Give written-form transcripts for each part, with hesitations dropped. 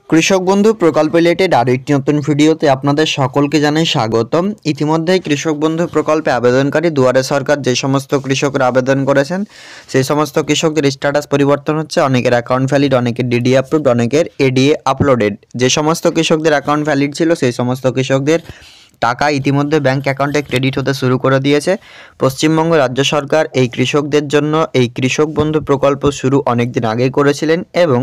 কৃষক বন্ধু প্রকল্প রিলেটেড আরও একটি নতুন ভিডিওতে আপনাদের সকলকে জানাই স্বাগতম। ইতিমধ্যেই কৃষক বন্ধু প্রকল্পে আবেদনকারী দুয়ারে সরকার যে সমস্ত কৃষকরা আবেদন করেছেন সেই সমস্ত কৃষকদের স্ট্যাটাস পরিবর্তন হচ্ছে। অনেকের অ্যাকাউন্ট ভ্যালিড, অনেকের ডিডি অ্যাপ্রুভড, অনেকের এডিএ আপলোডেড। যে সমস্ত কৃষকদের অ্যাকাউন্ট ভ্যালিড ছিল সেই সমস্ত কৃষকদের টাকা ইতিমধ্যে ব্যাংক অ্যাকাউন্টে ক্রেডিট হতে শুরু করে দিয়েছে। পশ্চিমবঙ্গ রাজ্য সরকার এই কৃষকদের জন্য এই কৃষক বন্ধু প্রকল্প শুরু অনেক দিন আগেই করেছিলেন এবং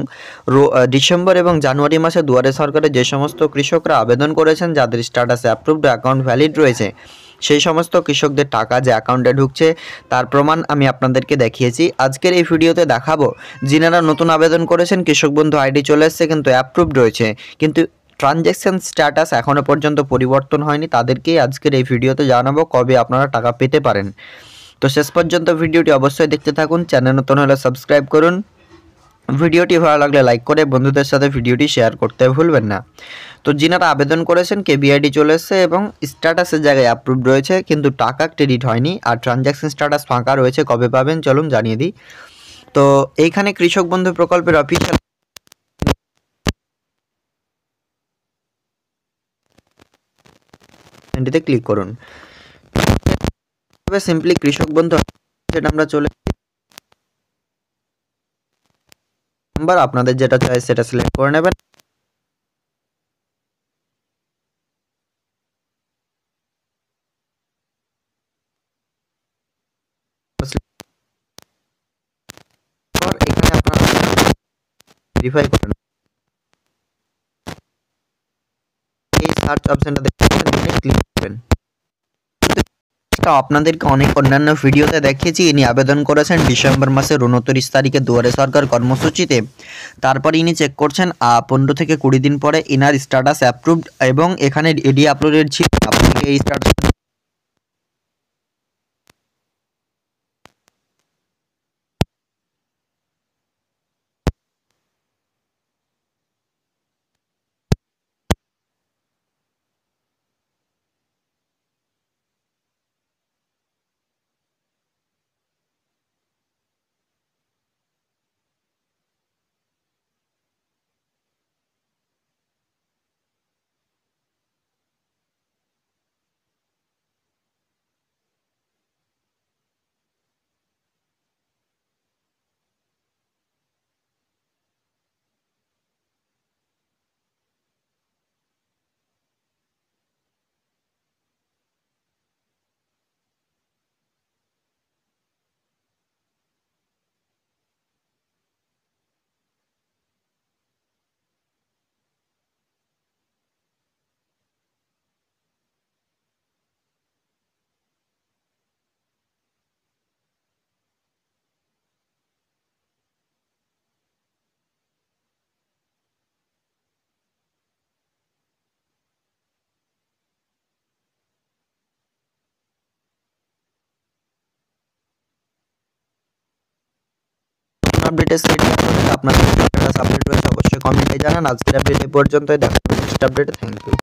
ডিসেম্বর এবং জানুয়ারি মাসে দুয়ারে সরকারে যে সমস্ত কৃষকরা আবেদন করেছেন, যাদের স্ট্যাটাস অ্যাপ্রুভড অ্যাকাউন্ট ভ্যালিড রয়েছে, সেই সমস্ত কৃষকদের টাকা যে অ্যাকাউন্টে ঢুকছে তার প্রমাণ আমি আপনাদেরকে দেখিয়েছি। আজকের এই ভিডিওতে দেখাবো যিনারা নতুন আবেদন করেছেন, কৃষক বন্ধু আইডি চলে এসছে কিন্তু অ্যাপ্রুভড রয়েছে, কিন্তু ট্রানজ্যাকশন স্ট্যাটাস এখনও পর্যন্ত পরিবর্তন হয়নি, তাদেরকেই আজকের এই ভিডিওতে জানাবো কবে আপনারা টাকা পেতে পারেন। তো শেষ পর্যন্ত ভিডিওটি অবশ্যই দেখতে থাকুন। চ্যানেল নতুন হলে সাবস্ক্রাইব করুন। ভিডিওটি ভালো লাগলে লাইক করে বন্ধুদের সাথে ভিডিওটি শেয়ার করতে ভুলবেন না। তো যিনারা আবেদন করেছেন কেবিআইডি চলে এসছে এবং স্ট্যাটাসের জায়গায় অ্যাপ্রুভড রয়েছে কিন্তু টাকা ক্রেডিট হয়নি, আর ট্রানজ্যাকশন স্ট্যাটাস ফাঁকা রয়েছে, কবে পাবেন চলুন জানিয়ে দিই। তো এইখানে কৃষক বন্ধু প্রকল্পের অফিসিয়াল তে ক্লিক করুন। সিম্পলি কৃষক বন্ধু সেটা আমরা চলে নাম্বার আপনাদের যেটা চাই সেটা সিলেক্ট করে নেবেন। এখানে আপনারা ভেরিফাই করেন, এই সার্চ অপশনটা দেখতে ক্লিক করবেন। আপনাদেরকে অনেক অন্যান্য ভিডিওতে দেখিয়েছি, ইনি আবেদন করেছেন ডিসেম্বর মাসের 29 তারিখে দুয়ারে সরকার কর্মসূচিতে। তারপর ইনি চেক করছেন 15 থেকে 20 দিন পরে ইনার স্ট্যাটাস অ্যাপ্রুভড এবং এখানে এডি আপলোডেড ছিল। আপনাকে এই স্ট্যাটাস আপডেটের সেট আপনাদের স্ট্যাটাস আপডেট রয়েছে, অবশ্যই কমেন্টে জানান। আজকের আপডেট এই পর্যন্তই, দেখা হবে নেক্সট আপডেটে। Thank you.